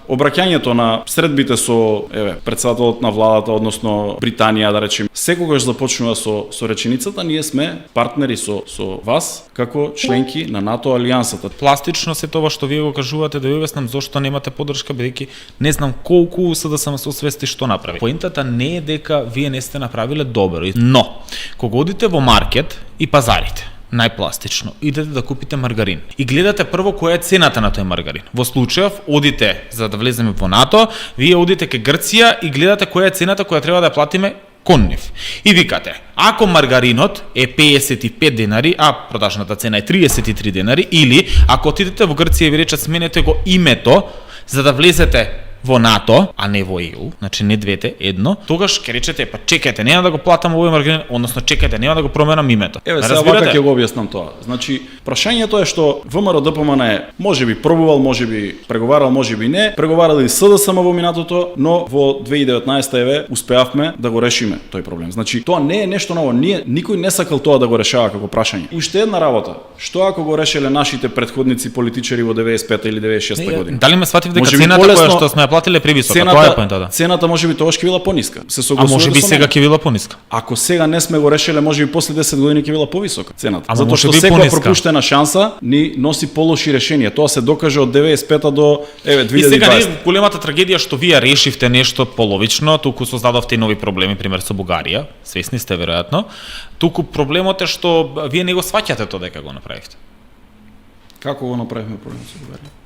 обраќањето на средбите со претседателот на владата, односно Британија, да речем, секогаш започнува со реченицата ние сме партнери со вас како членки на НАТО алијансата. Пластично се тоа што вие го кажувате, да ви обяснам зошто немате поддршка, бидејќи не знам колку СДСМ се освести што направи. Поентата не е дека вие не сте направиле добро, но кога одите во маркет и пазарите, најпластично, идете да купите маргарин и гледате прво која е цената на тој маргарин. Во случајов одите за да влеземе во НАТО, вие одите кај Грција и гледате која е цената која треба да платиме кон нив. И викате, ако маргаринот е 55 денари, а продажната цена е 33 денари, или ако отидете во Грција и ви речат сменете го името за да влезете во НАТО, а не во ЕУ, значи не двете, едно, тогаш ќе речете, па чекајте, нема да го платам овој маргарин, односно чекајте, нема да го променам името. Сега вака ќе го објаснам тоа. Значи, прашањето е што ВМРО ДПМН е можеби пробувал, можеби преговарал, можеби не, преговарали СДСМ во минатото, но во 2019 успеавме да го решиме тој проблем. Значи, тоа не е нешто ново, никој не сакал тоа да го решава како прашање. Уште една работа, што ако го решеле нашите претходници политичари во 95 или 96 година? Дали ме сватив дека цената која што сме платиле превисока, тоа е поентата. Цената можеби тогаш ќе била пониска. А можеби сега ќе била пониска. Ако сега не сме го решиле, можеби после 10 години ќе била повисока цената. Затоа што секоја пропуштена шанса ни носи полоши решенија. Тоа се докаже од 95 до 2020. И сега не е големата трагедија што вие решивте нешто половично, туку создадовте нови проблеми, пример со Бугарија, свесни сте веројатно. Туку проблемот е што вие не го сваќате тоа дека го направивте. Како го направивме проблемот со Бугарија?